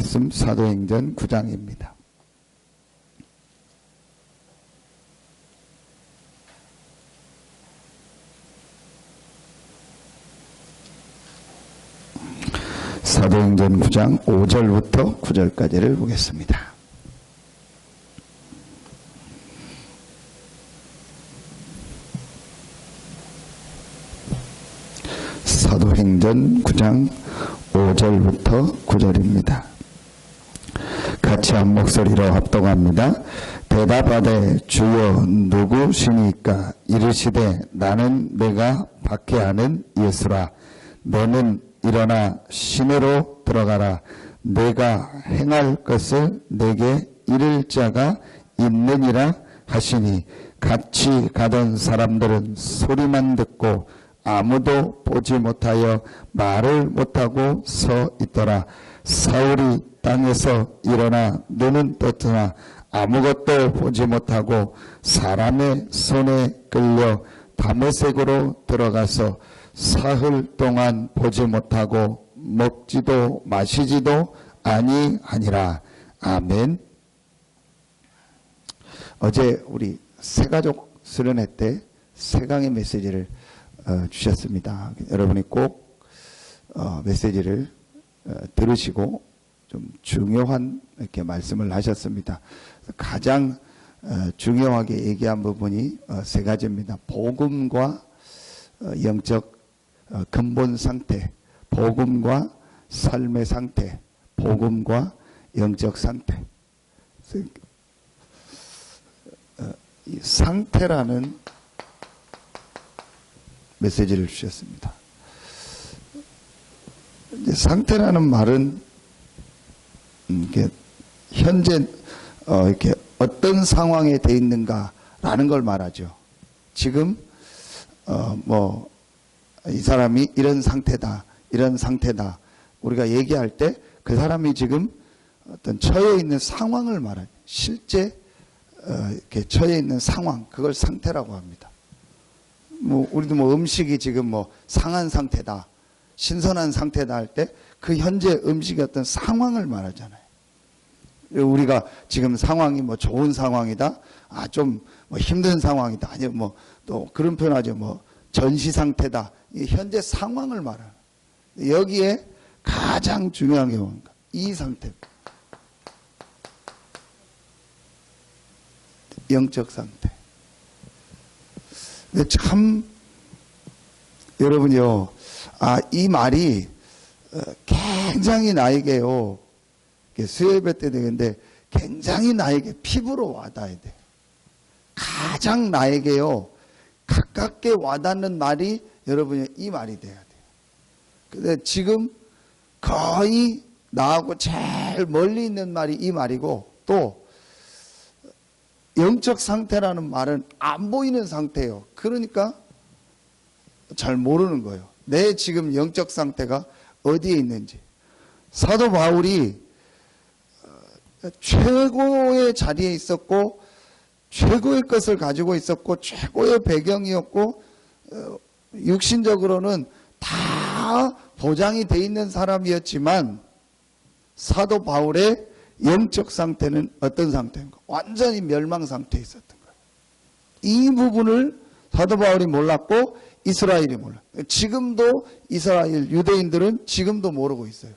말씀 사도행전 9장입니다. 사도행전 9장 5절부터 9절까지를 보겠습니다. 사도행전 9장 5절부터 9절입니다. 같이 한 목소리로 합독합니다. 대답하되 주여 누구시니까? 이르시되 나는 내가 박해하는 예수라. 너는 일어나 시내로 들어가라. 내가 행할 것을 내게 이를 자가 있느니라 하시니, 같이 가던 사람들은 소리만 듣고 아무도 보지 못하여 말을 못하고 서 있더라. 사울이 땅에서 일어나 눈은 떴으나 아무것도 보지 못하고 사람의 손에 끌려 다메섹으로 들어가서 사흘 동안 보지 못하고 먹지도 마시지도 아니하니라. 아멘. 어제 우리 새가족 수련회 때 세강의 메시지를 주셨습니다. 여러분이 꼭 메시지를 들으시고 좀 중요한 이렇게 말씀을 하셨습니다. 가장 중요하게 얘기한 부분이 세 가지입니다. 복음과 영적 근본 상태, 복음과 삶의 상태, 복음과 영적 상태. 이 상태라는 메시지를 주셨습니다. 이제 상태라는 말은 이렇게 현재 이렇게 어떤 상황에 돼 있는가라는 걸 말하죠. 지금 이 사람이 이런 상태다, 이런 상태다. 우리가 얘기할 때 그 사람이 지금 어떤 처해 있는 상황을 말하죠. 실제 이렇게 처해 있는 상황, 그걸 상태라고 합니다. 우리도 음식이 지금 상한 상태다, 신선한 상태다 할 때 그 현재 음식의 어떤 상황을 말하잖아요. 우리가 지금 상황이 좋은 상황이다, 좀 힘든 상황이다, 아니면 또 그런 표현하죠. 전시 상태다. 이 현재 상황을 말하는. 여기에 가장 중요한 게 뭔가? 이 상태. 영적 상태. 근데 참 여러분요, 이 말이 굉장히 나에게요, 수요예배 때 되는데 굉장히 나에게 피부로 와닿아야 돼. 가장 나에게요 가깝게 와닿는 말이 여러분이 이 말이 돼야 돼요. 근데 지금 거의 나하고 제일 멀리 있는 말이 이 말이고, 또 영적 상태라는 말은 안 보이는 상태예요. 그러니까 잘 모르는 거예요. 내 지금 영적 상태가 어디에 있는지. 사도 바울이 최고의 자리에 있었고, 최고의 것을 가지고 있었고, 최고의 배경이었고, 육신적으로는 다 보장이 돼 있는 사람이었지만, 사도 바울의 영적 상태는 어떤 상태인가? 완전히 멸망 상태에 있었던 거예요. 이 부분을 사도 바울이 몰랐고 이스라엘이 몰라요. 지금도 이스라엘 유대인들은 지금도 모르고 있어요.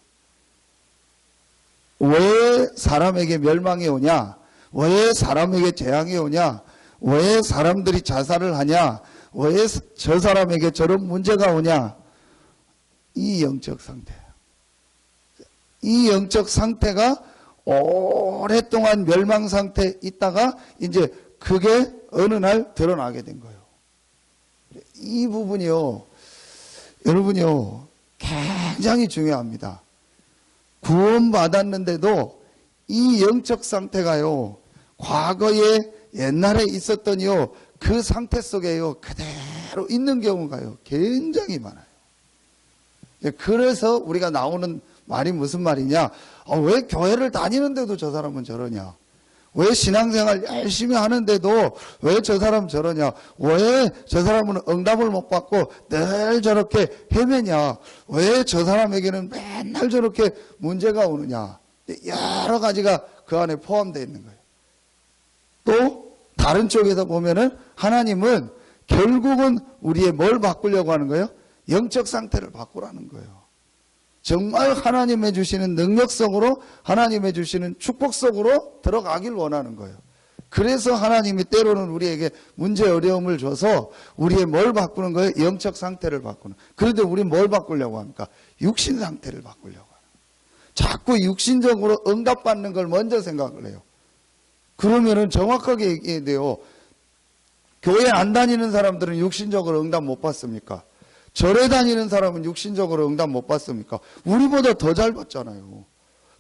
왜 사람에게 멸망이 오냐? 왜 사람에게 재앙이 오냐? 왜 사람들이 자살을 하냐? 왜 저 사람에게 저런 문제가 오냐? 이 영적 상태예요. 이 영적 상태가 오랫동안 멸망 상태에 있다가 이제 그게 어느 날 드러나게 된 거예요. 이 부분이요, 여러분이요, 굉장히 중요합니다. 구원받았는데도 이 영적 상태가요, 과거에 옛날에 있었던요, 그 상태 속에요, 그대로 있는 경우가요, 굉장히 많아요. 그래서 우리가 나오는 말이 무슨 말이냐? 왜 교회를 다니는데도 저 사람은 저러냐? 왜 신앙생활 열심히 하는데도 왜 저 사람 저러냐? 왜 저 사람은 응답을 못 받고 늘 저렇게 헤매냐? 왜 저 사람에게는 맨날 저렇게 문제가 오느냐? 여러 가지가 그 안에 포함되어 있는 거예요. 또 다른 쪽에서 보면은 하나님은 결국은 우리의 뭘 바꾸려고 하는 거예요? 영적 상태를 바꾸라는 거예요. 정말 하나님의 주시는 능력 속으로, 하나님의 주시는 축복 속으로 들어가길 원하는 거예요. 그래서 하나님이 때로는 우리에게 문제 어려움을 줘서 우리의 뭘 바꾸는 거예요? 영적 상태를 바꾸는. 그런데 우리 뭘 바꾸려고 합니까? 육신 상태를 바꾸려고 합니다. 자꾸 육신적으로 응답받는 걸 먼저 생각을 해요. 그러면은 정확하게 얘기해야 돼요. 교회 안 다니는 사람들은 육신적으로 응답 못 받습니까? 절에 다니는 사람은 육신적으로 응답 못 받습니까? 우리보다 더 잘 받잖아요.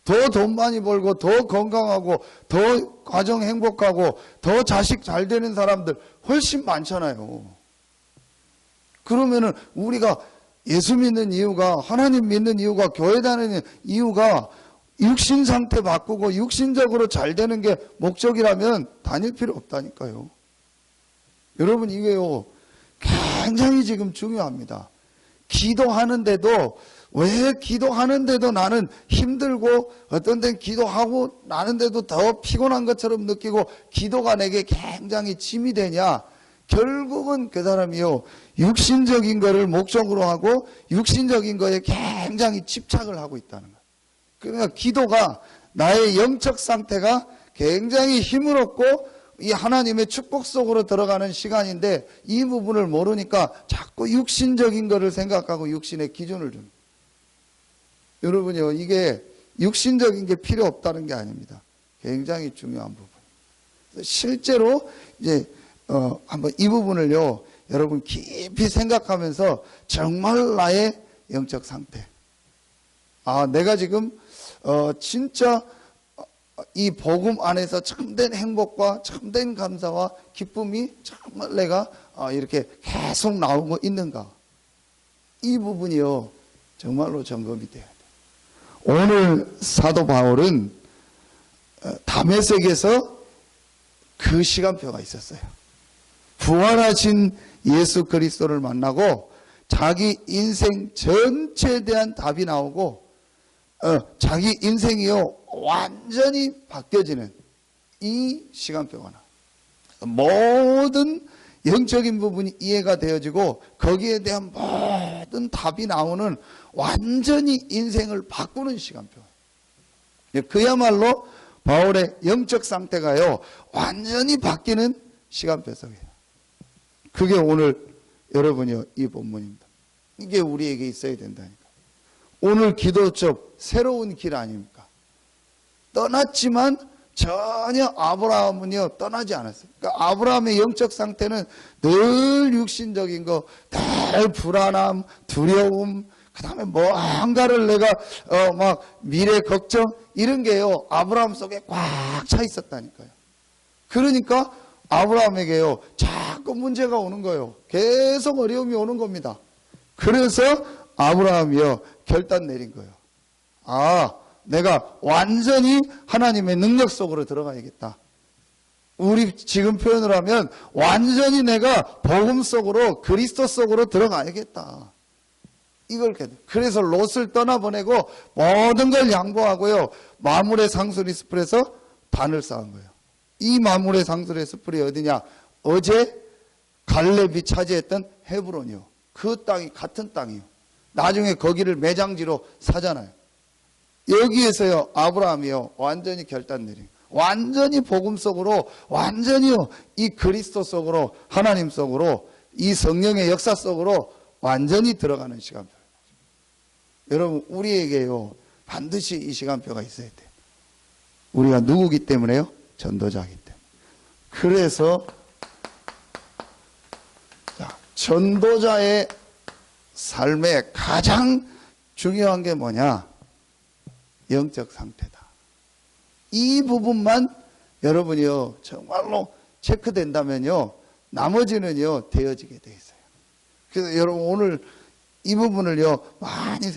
더 돈 많이 벌고, 더 건강하고, 더 가정 행복하고, 더 자식 잘 되는 사람들 훨씬 많잖아요. 그러면은 우리가 예수 믿는 이유가, 하나님 믿는 이유가, 교회 다니는 이유가 육신 상태 바꾸고 육신적으로 잘 되는 게 목적이라면 다닐 필요 없다니까요. 여러분, 이게요, 굉장히 지금 중요합니다. 기도하는데도, 왜 기도하는데도 나는 힘들고, 어떤 데는 기도하고 나는데도 더 피곤한 것처럼 느끼고, 기도가 내게 굉장히 짐이 되냐? 결국은 그 사람이요, 육신적인 거를 목적으로 하고, 육신적인 거에 굉장히 집착을 하고 있다는 거예요. 그러니까 기도가 나의 영적 상태가 굉장히 힘을 얻고 이 하나님의 축복 속으로 들어가는 시간인데 이 부분을 모르니까 자꾸 육신적인 거를 생각하고 육신의 기준을 줍니다. 여러분요, 이게 육신적인 게 필요 없다는 게 아닙니다. 굉장히 중요한 부분. 실제로 이제 한번 이 부분을요, 여러분 깊이 생각하면서 정말 나의 영적 상태. 아, 내가 지금 진짜 이 복음 안에서 참된 행복과 참된 감사와 기쁨이 정말 내가 이렇게 계속 나오고 있는가? 이 부분이요, 정말로 점검이 돼야 돼요. 오늘 사도 바울은 다메섹에서 그 시간표가 있었어요. 부활하신 예수 그리스도를 만나고 자기 인생 전체에 대한 답이 나오고 자기 인생이요 완전히 바뀌어지는 이 시간표가 나. 모든 영적인 부분이 이해가 되어지고 거기에 대한 모든 답이 나오는 완전히 인생을 바꾸는 시간표. 그야말로 바울의 영적 상태가요 완전히 바뀌는 시간표 속이에요. 그게 오늘 여러분이요 이 본문입니다. 이게 우리에게 있어야 된다니까. 오늘 기도적 새로운 길 아닙니까? 떠났지만 전혀 아브라함은요 떠나지 않았어요. 그러니까 아브라함의 영적 상태는 늘 육신적인 거, 늘 불안함, 두려움, 그 다음에 뭔가를 내가 막 미래 걱정 이런 게요 아브라함 속에 꽉 차 있었다니까요. 그러니까 아브라함에게요 자꾸 문제가 오는 거예요. 계속 어려움이 오는 겁니다. 그래서 아브라함이요 결단 내린 거예요. 아, 내가 완전히 하나님의 능력 속으로 들어가야겠다. 우리 지금 표현을 하면 완전히 내가 복음 속으로 그리스도 속으로 들어가야겠다. 이걸 그래서 롯을 떠나보내고 모든 걸 양보하고요 마물의 상수리 숲에서 단을 쌓은 거예요. 이 마물의 상수리 숲이 어디냐? 어제 갈렙이 차지했던 헤브론이요. 그 땅이 같은 땅이요. 나중에 거기를 매장지로 사잖아요. 여기에서요 아브라함이요 완전히 결단 내린, 완전히 복음 속으로, 완전히요 이 그리스도 속으로, 하나님 속으로, 이 성령의 역사 속으로 완전히 들어가는 시간표. 여러분 우리에게요 반드시 이 시간표가 있어야 돼요. 우리가 누구기 때문에요? 전도자이기 때문에. 그래서 전도자의 삶에 가장 중요한 게 뭐냐? 영적 상태다. 이 부분만 여러분이요 정말로 체크된다면요 나머지는요 되어지게 돼 있어요. 그래서 여러분 오늘 이 부분을요 많이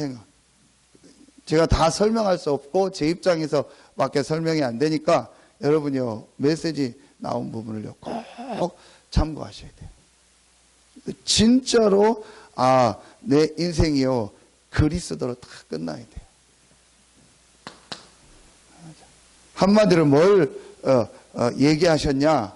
제가 다 설명할 수 없고 제 입장에서 밖에 설명이 안 되니까 여러분이요 메시지 나온 부분을요 꼭 참고하셔야 돼요. 진짜로 내 인생이요 그리스도로 다 끝나야 돼요. 한마디로 뭘 얘기하셨냐?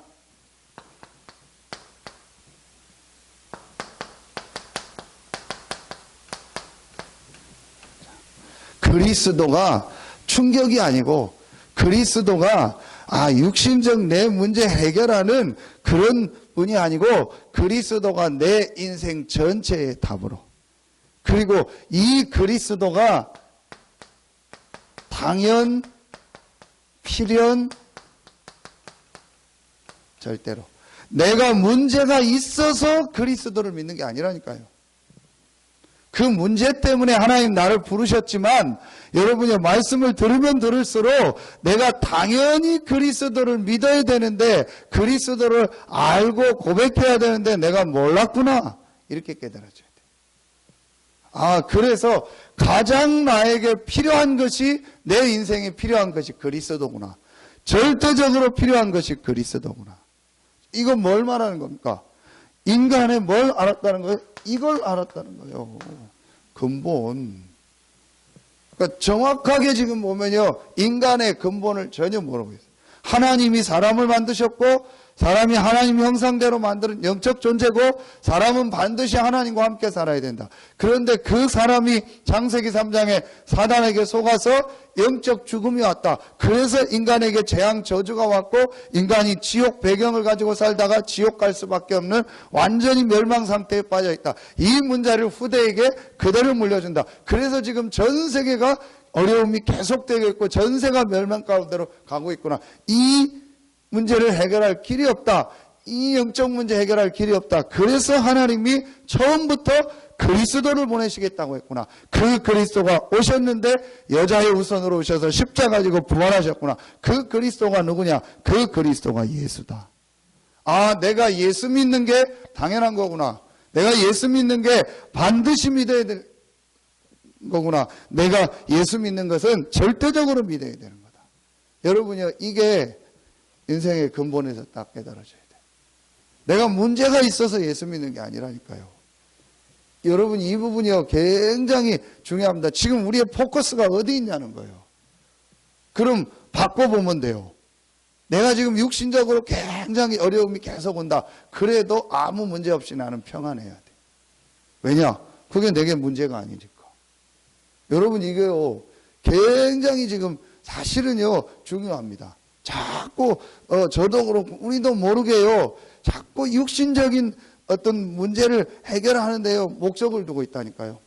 그리스도가 충격이 아니고 그리스도가 육신적 내 문제 해결하는 그런 분이 아니고 그리스도가 내 인생 전체의 답으로, 그리고 이 그리스도가 당연, 필연, 절대로 내가 문제가 있어서 그리스도를 믿는 게 아니라니까요. 그 문제 때문에 하나님 나를 부르셨지만 여러분이 말씀을 들으면 들을수록 내가 당연히 그리스도를 믿어야 되는데, 그리스도를 알고 고백해야 되는데 내가 몰랐구나, 이렇게 깨달아져야 돼. 그래서 가장 나에게 필요한 것이, 내 인생에 필요한 것이 그리스도구나. 절대적으로 필요한 것이 그리스도구나. 이건 뭘 말하는 겁니까? 인간의 뭘 알았다는 거예요? 이걸 알았다는 거예요. 근본. 그러니까 정확하게 지금 보면요, 인간의 근본을 전혀 모르고 있어요. 하나님이 사람을 만드셨고, 사람이 하나님 형상대로 만드는 영적 존재고, 사람은 반드시 하나님과 함께 살아야 된다. 그런데 그 사람이 창세기 3장에 사단에게 속아서 영적 죽음이 왔다. 그래서 인간에게 재앙 저주가 왔고, 인간이 지옥 배경을 가지고 살다가 지옥 갈 수밖에 없는 완전히 멸망 상태에 빠져 있다. 이 문제를 후대에게 그대로 물려준다. 그래서 지금 전 세계가 어려움이 계속되고 있고 전세가 멸망 가운데로 가고 있구나. 이 문제를 해결할 길이 없다. 이 영적 문제 해결할 길이 없다. 그래서 하나님이 처음부터 그리스도를 보내시겠다고 했구나. 그 그리스도가 오셨는데 여자의 우선으로 오셔서 십자가 지고 부활하셨구나. 그 그리스도가 누구냐? 그 그리스도가 예수다. 내가 예수 믿는 게 당연한 거구나. 내가 예수 믿는 게 반드시 믿어야 될 거구나. 내가 예수 믿는 것은 절대적으로 믿어야 되는 거다. 여러분이요, 이게 인생의 근본에서 딱 깨달아져야 돼. 내가 문제가 있어서 예수 믿는 게 아니라니까요. 여러분, 이 부분이요, 굉장히 중요합니다. 지금 우리의 포커스가 어디 있냐는 거예요. 그럼 바꿔보면 돼요. 내가 지금 육신적으로 굉장히 어려움이 계속 온다. 그래도 아무 문제 없이 나는 평안해야 돼. 왜냐? 그게 내게 문제가 아니니까. 여러분, 이게요, 굉장히 지금 사실은요, 중요합니다. 자꾸, 저도 그렇고, 우리도 모르게요, 자꾸 육신적인 어떤 문제를 해결하는데요, 목적을 두고 있다니까요.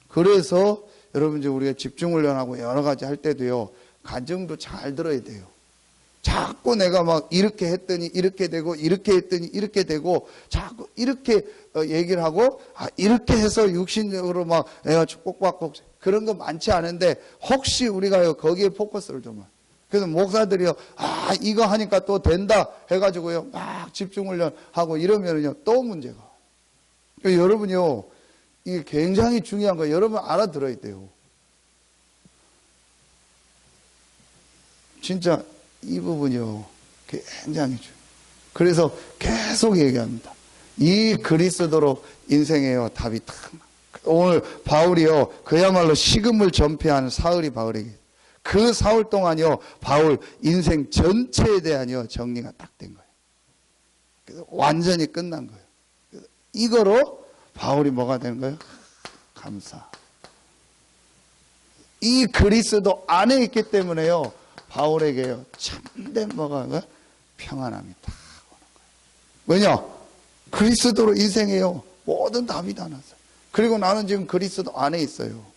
그래서 여러분, 이제 우리가 집중훈련하고 여러 가지 할 때도요, 가정도 잘 들어야 돼요. 자꾸 내가 막 이렇게 했더니 이렇게 되고, 이렇게 했더니 이렇게 되고, 자꾸 이렇게 얘기를 하고, 이렇게 해서 육신적으로 막 내가 축복받고, 그런 거 많지 않은데, 혹시 우리가요, 거기에 포커스를 좀. 그래서 목사들이요, 이거 하니까 또 된다 해가지고요, 막 집중훈련 하고 이러면요, 또 문제가. 그러니까 여러분이요, 이게 굉장히 중요한 거예요. 여러분 알아들어야 돼요. 진짜 이 부분이요, 굉장히 중요해요. 그래서 계속 얘기합니다. 이 그리스도로 인생에요, 답이 딱. 오늘 바울이요, 그야말로 식음을 전폐하는 사울이 바울에게. 그 사울 동안요, 바울 인생 전체에 대한요, 정리가 딱 된 거예요. 그래서 완전히 끝난 거예요. 그래서 이거로 바울이 뭐가 되는 거예요? 감사. 이 그리스도 안에 있기 때문에요, 바울에게요, 참된 뭐가 평안함이 딱 오는 거예요. 왜냐? 그리스도로 인생에요, 모든 답이 다 났어요. 그리고 나는 지금 그리스도 안에 있어요.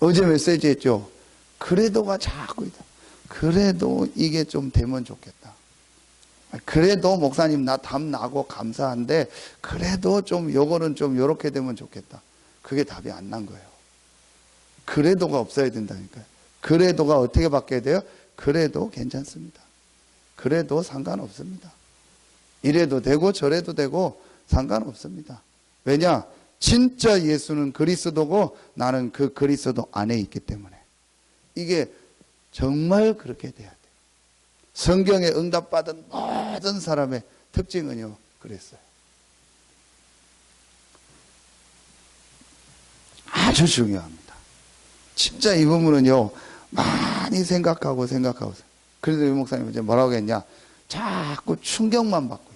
어제 메시지 했죠. 그래도가 자꾸 있다. 그래도 이게 좀 되면 좋겠다. 그래도 목사님 나 답 나고 감사한데 그래도 좀 요거는 좀 요렇게 되면 좋겠다. 그게 답이 안 난 거예요. 그래도가 없어야 된다니까요. 그래도가 어떻게 바뀌어야 돼요? 그래도 괜찮습니다. 그래도 상관없습니다. 이래도 되고 저래도 되고 상관없습니다. 왜냐? 진짜 예수는 그리스도고 나는 그 그리스도 안에 있기 때문에. 이게 정말 그렇게 돼야 돼요. 성경에 응답받은 모든 사람의 특징은요, 그랬어요. 아주 중요합니다. 진짜 이 부분은요, 많이 생각하고. 그래서 유 목사님 이제 뭐라고 했냐? 자꾸 충격만 받고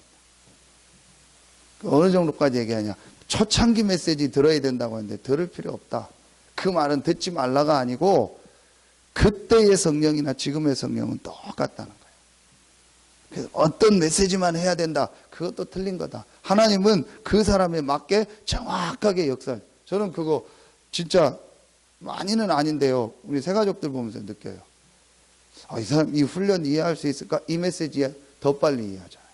있다. 어느 정도까지 얘기하냐? 초창기 메시지 들어야 된다고 하는데 들을 필요 없다. 그 말은 듣지 말라가 아니고 그때의 성령이나 지금의 성령은 똑같다는 거예요. 그래서 어떤 메시지만 해야 된다. 그것도 틀린 거다. 하나님은 그 사람에 맞게 정확하게 역사를. 저는 그거 진짜 많이는 아닌데요. 우리 새가족들 보면서 느껴요. 이 사람 이 훈련 이해할 수 있을까? 이 메시지에 더 빨리 이해하잖아요.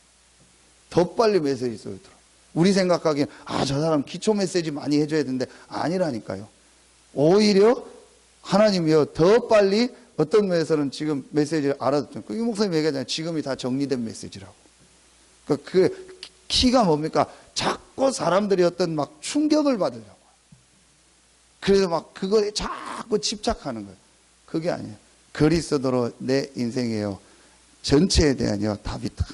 더 빨리 메시지 속에 들어. 우리 생각하기엔 저 사람 기초 메시지 많이 해줘야 되는데 아니라니까요. 오히려 하나님이요 더 빨리 어떤 면에서는 지금 메시지를 알아듣죠. 이 목사님 얘기하잖아요. 지금이 다 정리된 메시지라고. 그러니까 그 키가 뭡니까? 자꾸 사람들이 어떤 막 충격을 받으려고. 그래서 막 그거에 자꾸 집착하는 거예요. 그게 아니에요. 그리스도로 내 인생에요 전체에 대한요 답이 딱.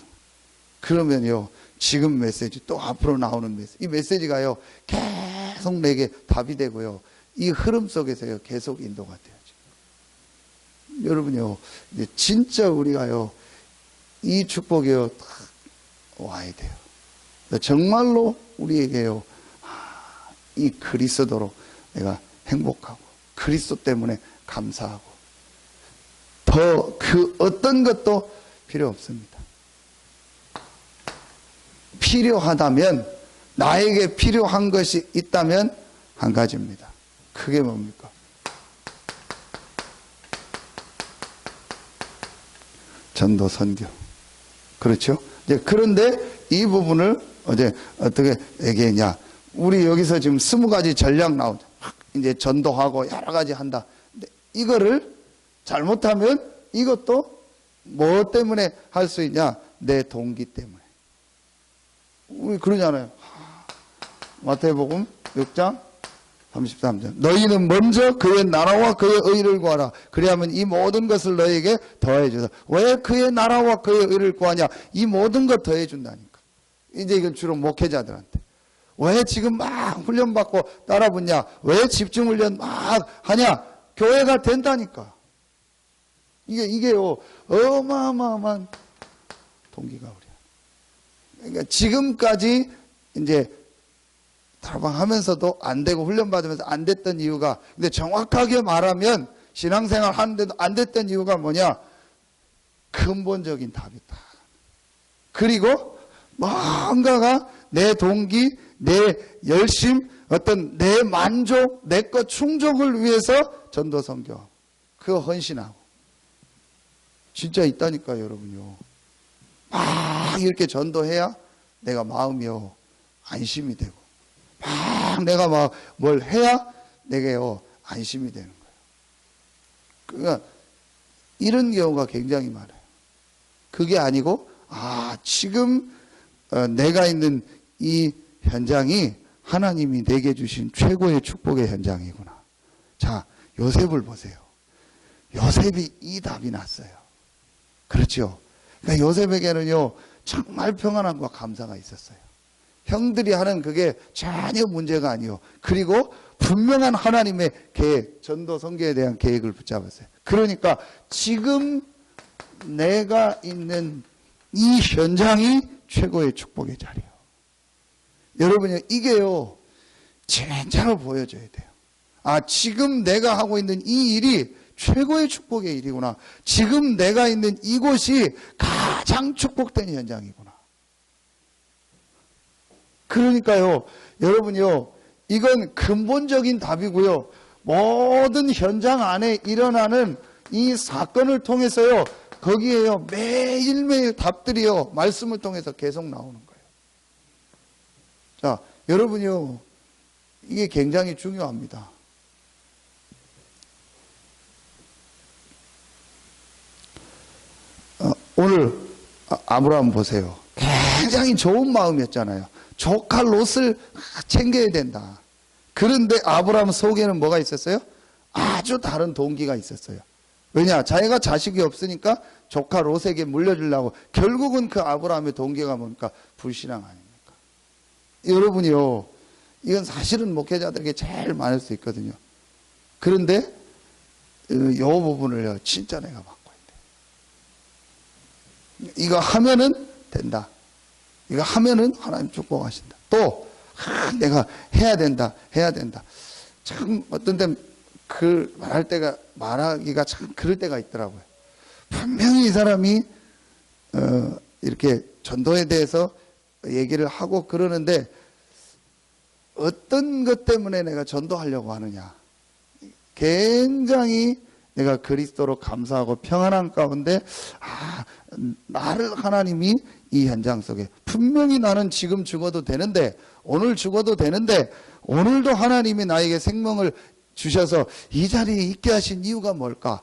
그러면요 지금 메시지 또 앞으로 나오는 메시지 이 메시지가요 계속 내게 답이 되고요 이 흐름 속에서요 계속 인도가 돼야죠. 여러분요 이제 진짜 우리가요 이 축복이요 딱 와야 돼요. 정말로 우리에게요 이 그리스도로 내가 행복하고 그리스도 때문에 감사하고 더 그 어떤 것도 필요 없습니다. 필요하다면 나에게 필요한 것이 있다면 한 가지입니다. 그게 뭡니까? 전도 선교. 그렇죠? 이제 그런데 이 부분을 어제 어떻게 얘기했냐? 우리 여기서 지금 20가지 전략 나오죠. 이제 전도하고 여러 가지 한다. 근데 이거를 잘못하면 이것도 뭐 때문에 할 수 있냐? 내 동기 때문에. 우리 그러잖아요. 마태복음 6장 33절. 너희는 먼저 그의 나라와 그의 의를 구하라. 그리하면 이 모든 것을 너희에게 더해 주사. 왜 그의 나라와 그의 의를 구하냐? 이 모든 것 더해 준다니까. 이제 이건 주로 목회자들한테. 왜 지금 막 훈련받고 따라 붙냐? 왜 집중훈련 막 하냐? 교회가 된다니까. 이게요, 어마어마한 동기가 우리야. 그러니까 지금까지 이제 타방하면서도 안 되고 훈련받으면서 안 됐던 이유가, 근데 정확하게 말하면 신앙생활 하는데도 안 됐던 이유가 뭐냐? 근본적인 답이 있다. 그리고 뭔가가 내 동기, 내 열심, 어떤 내 만족, 내 것 충족을 위해서 전도 선교, 그거 헌신하고. 진짜 있다니까요, 여러분요. 막 이렇게 전도해야 내가 마음이요 안심이 되고, 막 내가 막 뭘 해야 내게요 안심이 되는 거예요. 그러니까 이런 경우가 굉장히 많아요. 그게 아니고 지금 내가 있는 이 현장이 하나님이 내게 주신 최고의 축복의 현장이구나. 자, 요셉을 보세요. 요셉이 이 답이 났어요. 그렇죠. 그러니까 요셉에게는요 정말 평안함과 감사가 있었어요. 형들이 하는 그게 전혀 문제가 아니요. 그리고 분명한 하나님의 계획, 전도 선교에 대한 계획을 붙잡았어요. 그러니까 지금 내가 있는 이 현장이 최고의 축복의 자리예요. 여러분요, 이게요 진짜로 보여줘야 돼요. 지금 내가 하고 있는 이 일이 최고의 축복의 일이구나. 지금 내가 있는 이곳이 가장 축복된 현장이구나. 그러니까요, 여러분요, 이건 근본적인 답이고요. 모든 현장 안에 일어나는 이 사건을 통해서요, 거기에요, 매일매일 답들이요, 말씀을 통해서 계속 나오는 거예요. 자, 여러분요, 이게 굉장히 중요합니다. 오늘 아브라함 보세요. 굉장히 좋은 마음이었잖아요. 조카 롯을 챙겨야 된다. 그런데 아브라함 속에는 뭐가 있었어요? 아주 다른 동기가 있었어요. 왜냐? 자기가 자식이 없으니까 조카 롯에게 물려주려고. 결국은 그 아브라함의 동기가 뭡니까? 불신앙 아닙니까? 여러분이요, 이건 사실은 목회자들에게 제일 많을 수 있거든요. 그런데 요 부분을요, 진짜 내가 바꿔야 돼. 이거 하면은 된다. 이거 하면은 하나님 축복하신다. 또, 내가 해야 된다. 참, 어떤 때, 말할 때가, 말하기가 참 그럴 때가 있더라고요. 분명히 이 사람이, 이렇게 전도에 대해서 얘기를 하고 그러는데, 어떤 것 때문에 내가 전도하려고 하느냐. 굉장히 내가 그리스도로 감사하고 평안한 가운데, 나를 하나님이 이 현장 속에, 분명히 나는 지금 죽어도 되는데, 오늘 죽어도 되는데, 오늘도 하나님이 나에게 생명을 주셔서 이 자리에 있게 하신 이유가 뭘까?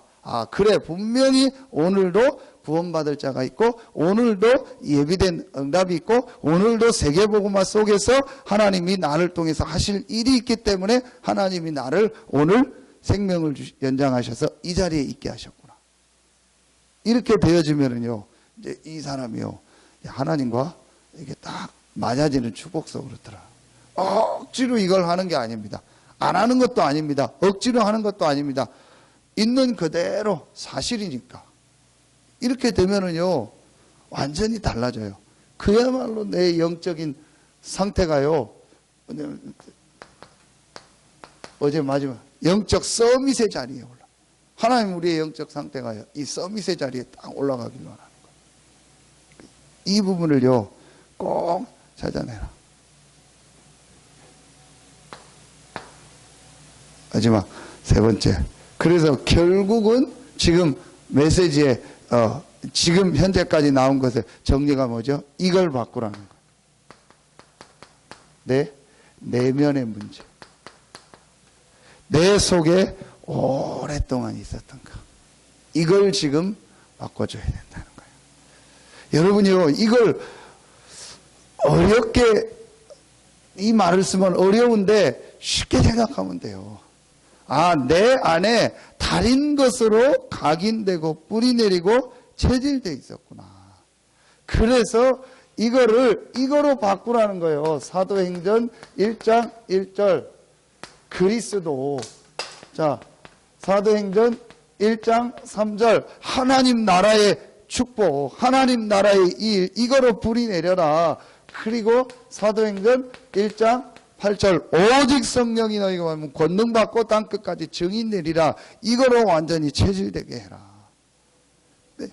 그래, 분명히 오늘도 구원받을 자가 있고, 오늘도 예비된 응답이 있고, 오늘도 세계복음화 속에서 하나님이 나를 통해서 하실 일이 있기 때문에 하나님이 나를 오늘 생명을 연장하셔서 이 자리에 있게 하셨구나. 이렇게 되어지면은요, 이제 이 사람이요, 하나님과 이게 딱 맞아지는 축복 속으로 들어요. 억지로 이걸 하는 게 아닙니다. 안 하는 것도 아닙니다. 억지로 하는 것도 아닙니다. 있는 그대로 사실이니까. 이렇게 되면은요, 완전히 달라져요. 그야말로 내 영적인 상태가요, 어제 마지막, 영적 서밋의 자리에 올라. 하나님 우리의 영적 상태가요, 이 서밋의 자리에 딱 올라가길 원하는 거예요. 이 부분을요, 꼭 찾아내라. 마지막, 세 번째. 그래서 결국은 지금 메시지에, 지금 현재까지 나온 것의 정리가 뭐죠? 이걸 바꾸라는 거예요. 내 내면의 문제. 내 속에 오랫동안 있었던 거. 이걸 지금 바꿔줘야 된다는 거예요. 여러분이요, 이걸 어렵게, 이 말을 쓰면 어려운데 쉽게 생각하면 돼요. 내 안에 달인 것으로 각인되고 뿌리내리고 체질되어 있었구나. 그래서 이거로 바꾸라는 거예요. 사도행전 1장 1절. 그리스도. 자, 사도행전 1장 3절. 하나님 나라의 축복, 하나님 나라의 일, 이거로 뿌리내려라. 그리고 사도행전 1장 8절. 오직 성령이 너희가 하면 권능받고 땅끝까지 증인 내리라. 이거로 완전히 체질되게 해라. 네.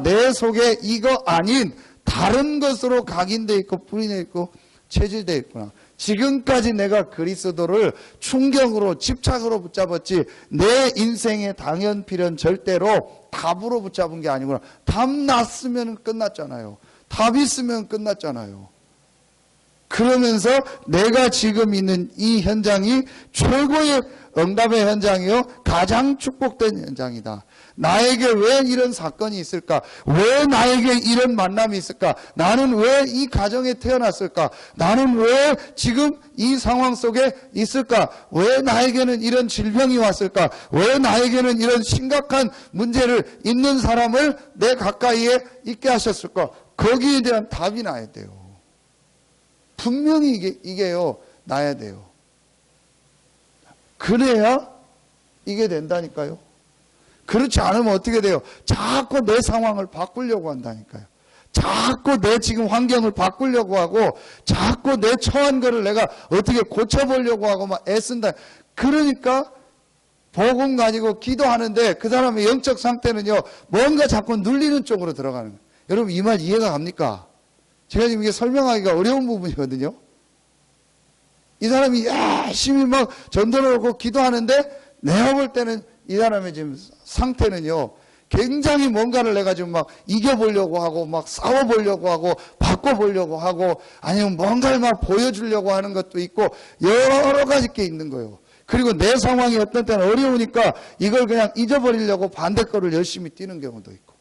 내 속에 이거 아닌 다른 것으로 각인되어 있고 뿌리내어 있고 체질되어 있구나. 지금까지 내가 그리스도를 충경으로 집착으로 붙잡았지 내 인생의 당연 필연 절대로 답으로 붙잡은 게 아니구나. 답 났으면 끝났잖아요. 답 있으면 끝났잖아요. 그러면서 내가 지금 있는 이 현장이 최고의 응답의 현장이요, 가장 축복된 현장이다. 나에게 왜 이런 사건이 있을까? 왜 나에게 이런 만남이 있을까? 나는 왜 이 가정에 태어났을까? 나는 왜 지금 이 상황 속에 있을까? 왜 나에게는 이런 질병이 왔을까? 왜 나에게는 이런 심각한 문제를 있는 사람을 내 가까이에 있게 하셨을까? 거기에 대한 답이 나야 돼요. 분명히 이게요, 나야 돼요. 그래야 이게 된다니까요. 그렇지 않으면 어떻게 돼요? 자꾸 내 상황을 바꾸려고 한다니까요. 자꾸 내 지금 환경을 바꾸려고 하고, 자꾸 내 처한 거를 내가 어떻게 고쳐보려고 하고 막 애쓴다. 그러니까 복음 가지고 기도하는데 그 사람의 영적 상태는요, 뭔가 자꾸 눌리는 쪽으로 들어가는 거예요. 여러분, 이 말 이해가 갑니까? 제가 지금 이게 설명하기가 어려운 부분이거든요. 이 사람이 열심히 막 전도를 하고 기도하는데 내가 볼 때는 이 사람의 지금 상태는요, 굉장히 뭔가를 내가 지금 막 이겨보려고 하고 막 싸워보려고 하고 바꿔보려고 하고 아니면 뭔가를 막 보여주려고 하는 것도 있고 여러 가지 게 있는 거예요. 그리고 내 상황이 어떤 때는 어려우니까 이걸 그냥 잊어버리려고 반대 거를 열심히 뛰는 경우도 있고,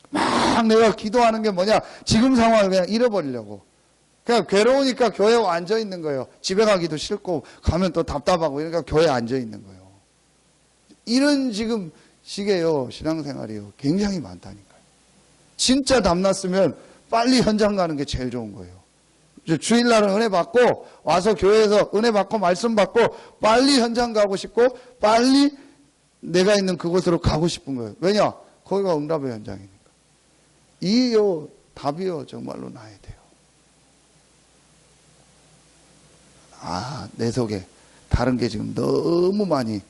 막 내가 기도하는 게 뭐냐, 지금 상황을 그냥 잃어버리려고. 그냥 괴로우니까 교회에 앉아 있는 거예요. 집에 가기도 싫고 가면 또 답답하고, 그러니까 교회에 앉아 있는 거예요. 이런 지금 시기에요, 신앙생활이요, 굉장히 많다니까요. 진짜 답났으면 빨리 현장 가는 게 제일 좋은 거예요. 주일날은 은혜 받고 와서 교회에서 은혜 받고 말씀 받고 빨리 현장 가고 싶고 빨리 내가 있는 그곳으로 가고 싶은 거예요. 왜냐? 거기가 응답의 현장이니까. 이요 답이요 정말로 나야 돼요. 아, 내 속에 다른 게 지금 너무 많이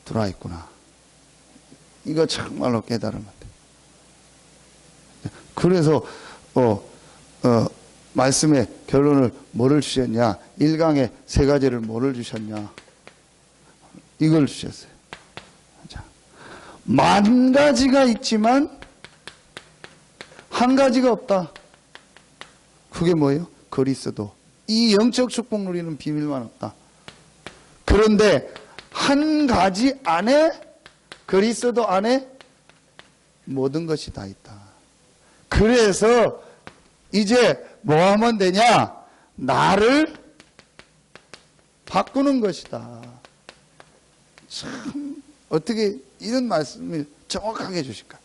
들어와 있구나. 이거 정말로 깨달으면 돼. 그래서 말씀의 결론을 뭐를 주셨냐? 1강에 3가지를 뭐를 주셨냐? 이걸 주셨어요. 자, 10,000가지가 있지만 한 가지가 없다. 그게 뭐예요? 그리스도. 이 영적 축복 누리는 비밀만 없다. 그런데 한 가지 안에, 그리스도 안에 모든 것이 다 있다. 그래서 이제 뭐 하면 되냐? 나를 바꾸는 것이다. 참 어떻게 이런 말씀을 정확하게 해주실까?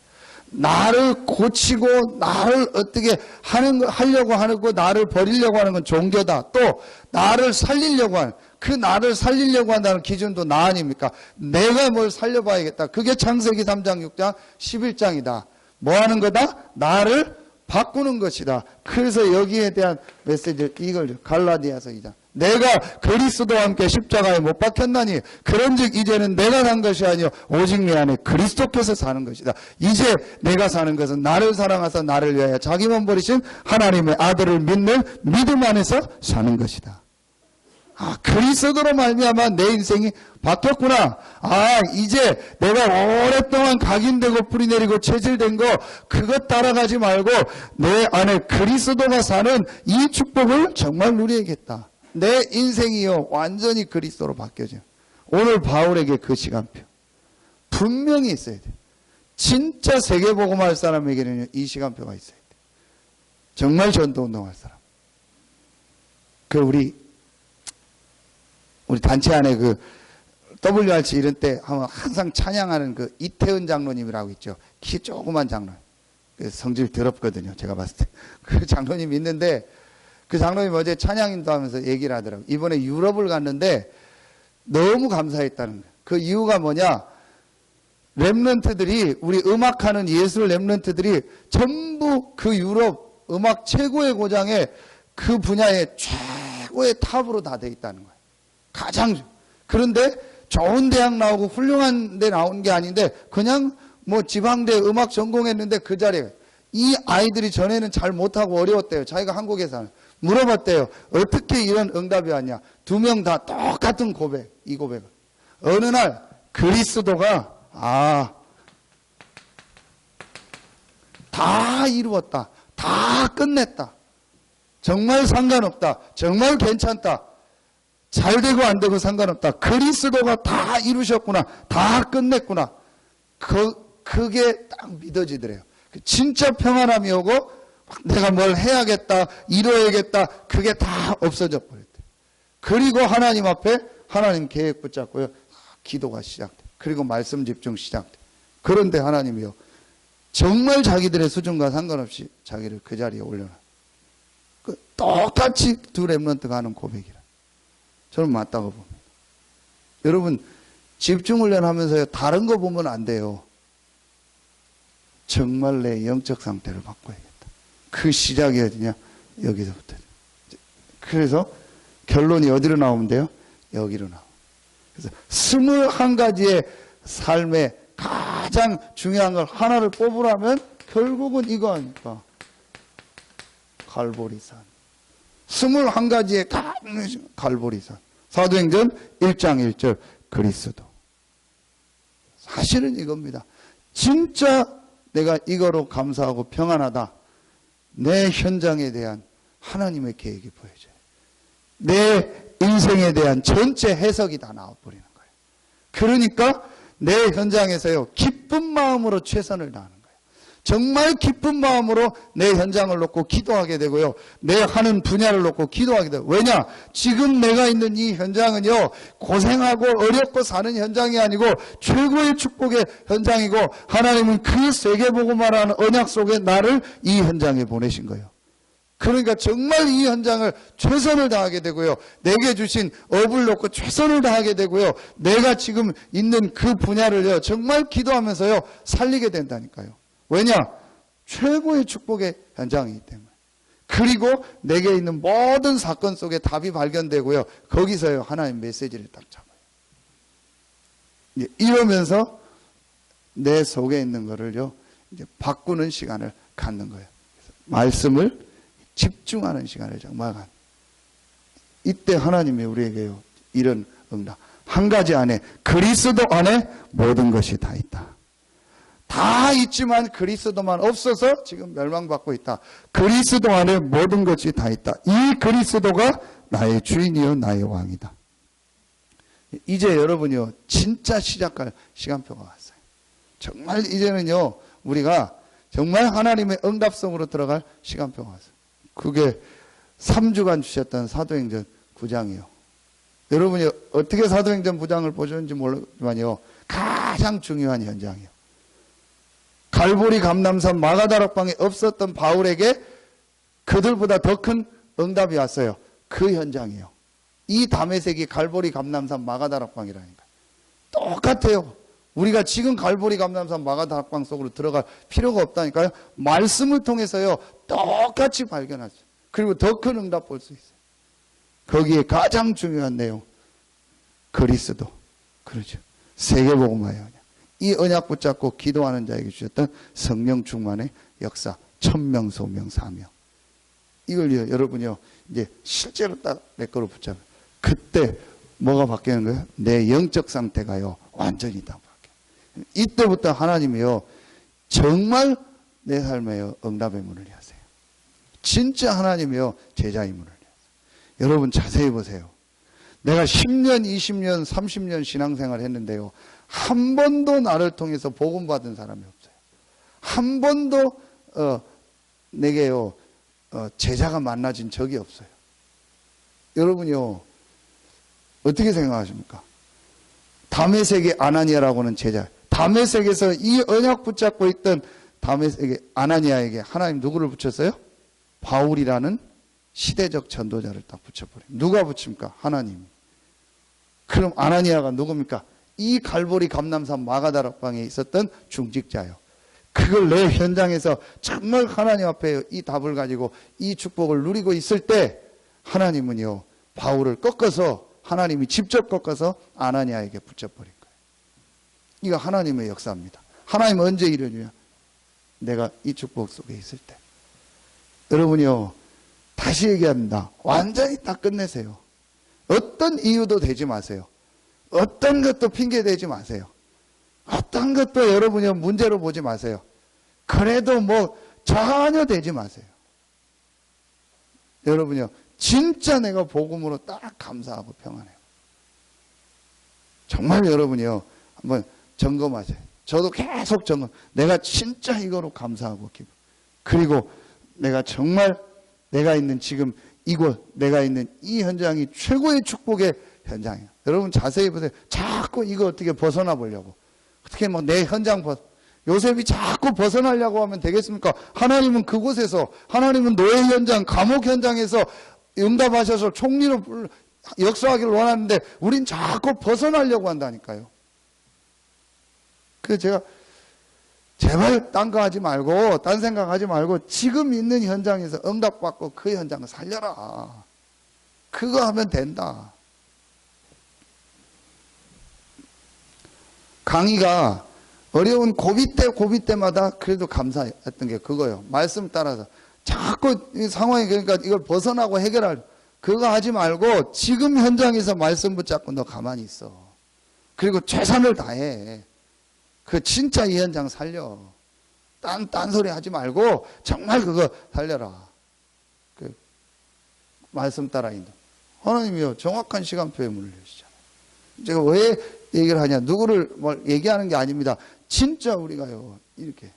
나를 고치고 나를 어떻게 하려고 하는 거, 나를 버리려고 하는 건 종교다. 또 나를 살리려고 하는, 그 나를 살리려고 한다는 기준도 나 아닙니까? 내가 뭘 살려봐야겠다. 그게 창세기 3장 6장 11장이다. 뭐 하는 거다? 나를 바꾸는 것이다. 그래서 여기에 대한 메시지를 이걸 갈라디아서 2장. 내가 그리스도와 함께 십자가에 못 박혔나니 그런즉 이제는 내가 산 것이 아니요 오직 내 안에 그리스도께서 사는 것이다. 이제 내가 사는 것은 나를 사랑하사 나를 위하여 자기 몸 버리신 하나님의 아들을 믿는 믿음 안에서 사는 것이다. 아, 그리스도로 말미암아 내 인생이 바뀌었구나. 아, 이제 내가 오랫동안 각인되고 뿌리내리고 체질된 거 그것 따라가지 말고 내 안에 그리스도가 사는 이 축복을 정말 누려야겠다. 내 인생이요 완전히 그리스도로 바뀌어져요. 오늘 바울에게 그 시간표 분명히 있어야 돼요. 진짜 세계복음할 사람에게는 이 시간표가 있어야 돼요. 정말 전도운동할 사람. 우리 단체 안에 WRC 이런 때 하면 항상 찬양하는 이태은 장로님이라고 있죠. 키 조그만 장로. 성질 더럽거든요. 제가 봤을 때. 그 장로님이 있는데 그 장로님 어제 찬양 인도하면서 얘기를 하더라고요. 이번에 유럽을 갔는데 너무 감사했다는 거예요. 그 이유가 뭐냐? 랩런트들이, 우리 음악하는 예술 랩런트들이 전부 그 유럽 음악 최고의 고장에 그 분야의 최고의 탑으로 다 돼 있다는 거예요. 가장. 그런데 좋은 대학 나오고 훌륭한 데 나온 게 아닌데 그냥 뭐 지방대 음악 전공했는데 그 자리에 이 아이들이 전에는 잘 못하고 어려웠대요. 자기가 한국에서 물어봤대요. 어떻게 이런 응답이 왔냐? 2명 다 똑같은 고백, 이 고백을. 어느 날 그리스도가 다 이루었다. 다 끝냈다. 정말 상관없다. 정말 괜찮다. 잘 되고 안 되고 상관없다. 그리스도가 다 이루셨구나. 다 끝냈구나. 그게 딱 믿어지더래요. 진짜 평안함이 오고 내가 뭘 해야겠다, 이뤄야겠다, 그게 다 없어져 버렸대. 그리고 하나님 앞에 하나님 계획 붙잡고요. 기도가 시작돼. 그리고 말씀 집중 시작돼. 그런데 하나님이요. 정말 자기들의 수준과 상관없이 자기를 그 자리에 올려놔. 똑같이 두 렘넌트가 하는 고백이라. 저는 맞다고 봅니다. 여러분, 집중훈련 하면서요. 다른 거 보면 안 돼요. 정말 내 영적 상태를 바꿔야겠다. 그 시작이 어디냐? 여기서부터. 그래서 결론이 어디로 나오면 돼요? 여기로 나오면. 그래서 21가지의 삶의 가장 중요한 걸 하나를 뽑으라면 결국은 이거 아닙니까? 갈보리산. 21가지의 갈보리산. 사도행전 1장 1절 그리스도. 사실은 이겁니다. 진짜 내가 이거로 감사하고 평안하다. 내 현장에 대한 하나님의 계획이 보여져요. 내 인생에 대한 전체 해석이 다 나와버리는 거예요. 그러니까 내 현장에서요. 기쁜 마음으로 최선을 다하는 거예요. 정말 기쁜 마음으로 내 현장을 놓고 기도하게 되고요. 내 하는 분야를 놓고 기도하게 되고. 왜냐? 지금 내가 있는 이 현장은요. 고생하고 어렵고 사는 현장이 아니고 최고의 축복의 현장이고 하나님은 그 세계복음화라는 언약 속에 나를 이 현장에 보내신 거예요. 그러니까 정말 이 현장을 최선을 다하게 되고요. 내게 주신 업을 놓고 최선을 다하게 되고요. 내가 지금 있는 그 분야를요. 정말 기도하면서요. 살리게 된다니까요. 왜냐? 최고의 축복의 현장이기 때문에. 그리고 내게 있는 모든 사건 속에 답이 발견되고요. 거기서요. 하나님 메시지를 딱 잡아요. 이러면서 내 속에 있는 거를요. 이제 바꾸는 시간을 갖는 거예요. 말씀을 집중하는 시간을 정말 갖는. 이때 하나님이 우리에게요. 이런 응답. 한 가지 안에 그리스도 안에 모든 것이 다 있다. 다 있지만 그리스도만 없어서 지금 멸망받고 있다. 그리스도 안에 모든 것이 다 있다. 이 그리스도가 나의 주인이요 나의 왕이다. 이제 여러분이요. 진짜 시작할 시간표가 왔어요. 정말 이제는요. 우리가 정말 하나님의 응답성으로 들어갈 시간표가 왔어요. 그게 3주간 주셨던 사도행전 9장이요. 여러분이 어떻게 사도행전 9장을 보셨는지 모르지만요. 가장 중요한 현장이요. 갈보리 감람산 마가다락방에 없었던 바울에게 그들보다 더 큰 응답이 왔어요. 그 현장이요. 이 다메섹이 갈보리 감람산 마가다락방이라니까. 똑같아요. 우리가 지금 갈보리 감람산 마가다락방 속으로 들어갈 필요가 없다니까요. 말씀을 통해서요. 똑같이 발견하죠. 그리고 더 큰 응답 볼 수 있어요. 거기에 가장 중요한 내용. 그리스도. 그렇죠. 세계복음화예요. 이 언약 붙잡고 기도하는 자에게 주셨던 성령 충만의 역사. 천명, 소명, 사명. 이걸요. 여러분요. 이제 실제로 딱 내 거로 붙잡아요. 그때 뭐가 바뀌는 거예요? 내 영적 상태가요. 완전히 다 바뀌어요. 이때부터 하나님이요. 정말 내 삶에요. 응답의 문을 여세요. 진짜 하나님이요. 제자의 문을 여세요. 여러분 자세히 보세요. 내가 10년, 20년, 30년 신앙생활 했는데요. 한 번도 나를 통해서 복음 받은 사람이 없어요. 한 번도 내게요. 제자가 만나진 적이 없어요. 여러분요. 어떻게 생각하십니까? 다메섹의 아나니아라고는 제자. 다메섹에서 이 언약 붙잡고 있던 다메섹의 아나니아에게 하나님 누구를 붙였어요? 바울이라는 시대적 전도자를 딱 붙여버려요. 누가 붙입니까? 하나님. 그럼 아나니아가 누굽니까? 이 갈보리 감람산 마가다락방에 있었던 중직자요. 그걸 내 현장에서 정말 하나님 앞에 이 답을 가지고 이 축복을 누리고 있을 때 하나님은요. 바울을 꺾어서 하나님이 직접 꺾어서 아나니아에게 붙여버린 거예요. 이거 하나님의 역사입니다. 하나님은 언제 이러냐? 내가 이 축복 속에 있을 때. 여러분이요. 다시 얘기합니다. 완전히 다 끝내세요. 어떤 이유도 되지 마세요. 어떤 것도 핑계 대지 마세요. 어떤 것도 여러분이 문제로 보지 마세요. 그래도 뭐 전혀 되지 마세요. 여러분이요. 진짜 내가 복음으로 딱 감사하고 평안해요. 정말 여러분이요. 한번 점검하세요. 저도 계속 점검. 내가 진짜 이거로 감사하고 기분. 그리고 내가 정말 내가 있는 지금 이곳, 내가 있는 이 현장이 최고의 축복의 현장이에요. 여러분 자세히 보세요. 자꾸 이거 어떻게 벗어나 보려고. 어떻게 뭐 내 현장 요셉이 자꾸 벗어나려고 하면 되겠습니까? 하나님은 그곳에서, 하나님은 노예 현장, 감옥 현장에서 응답하셔서 총리로 역사하기를 원하는데 우린 자꾸 벗어나려고 한다니까요. 그래서 제가 제발 딴 거 하지 말고 딴 생각하지 말고 지금 있는 현장에서 응답받고 그 현장을 살려라. 그거 하면 된다. 강의가 어려운 고비 때마다 그래도 감사했던 게 그거예요. 말씀 따라서 자꾸 이 상황이 그러니까 이걸 벗어나고 해결할 그거 하지 말고 지금 현장에서 말씀 붙잡고 너 가만히 있어. 그리고 최선을 다해. 그 진짜 이 현장 살려. 딴 소리 하지 말고 정말 그거 살려라. 그 말씀 따라 인도. 하나님이요 정확한 시간표에 문을 여시잖아요. 제가 왜 얘기를 하냐? 누구를 뭘 얘기하는 게 아닙니다. 진짜 우리가요 이렇게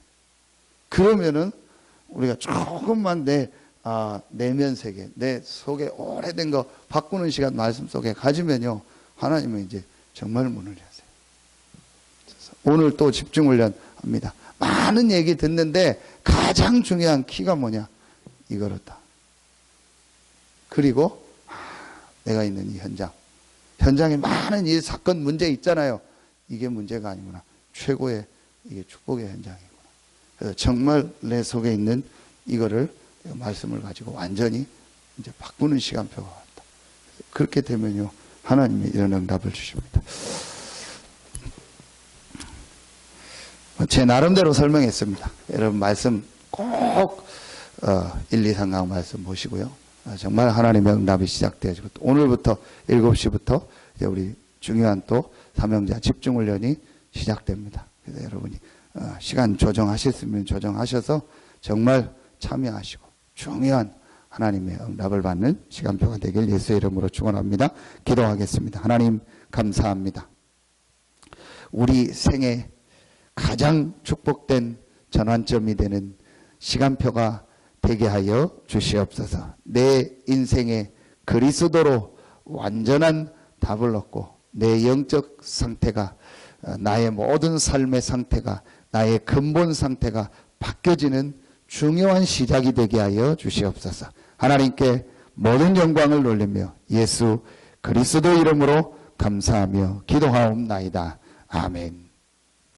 그러면은 우리가 조금만 내 내면 세계, 내 속에 오래된 거 바꾸는 시간 말씀 속에 가지면요 하나님은 이제 정말 문을 여세요. 오늘 또 집중 훈련 합니다. 많은 얘기 듣는데 가장 중요한 키가 뭐냐? 이거로다. 그리고 내가 있는 이 현장에 많은 이 사건 문제 있잖아요. 이게 문제가 아니구나. 최고의 이게 축복의 현장이구나. 그래서 정말 내 속에 있는 이거를 말씀을 가지고 완전히 이제 바꾸는 시간표가 왔다. 그렇게 되면요, 하나님이 이런 응답을 주십니다. 제 나름대로 설명했습니다. 여러분 말씀 꼭 1, 2, 3강 말씀 보시고요. 정말 하나님의 응답이 시작되어지고 오늘부터 7시부터 이제 우리 중요한 또 사명자 집중훈련이 시작됩니다. 그래서 여러분이 시간 조정하실 수 있으면 조정하셔서 정말 참여하시고 중요한 하나님의 응답을 받는 시간표가 되길 예수의 이름으로 축원합니다. 기도하겠습니다. 하나님 감사합니다. 우리 생애 가장 축복된 전환점이 되는 시간표가 되게 하여 주시옵소서. 내 인생의 그리스도로 완전한 답을 얻고 내 영적 상태가, 나의 모든 삶의 상태가, 나의 근본 상태가 바뀌어지는 중요한 시작이 되게 하여 주시옵소서. 하나님께 모든 영광을 돌리며 예수 그리스도 이름으로 감사하며 기도하옵나이다. 아멘.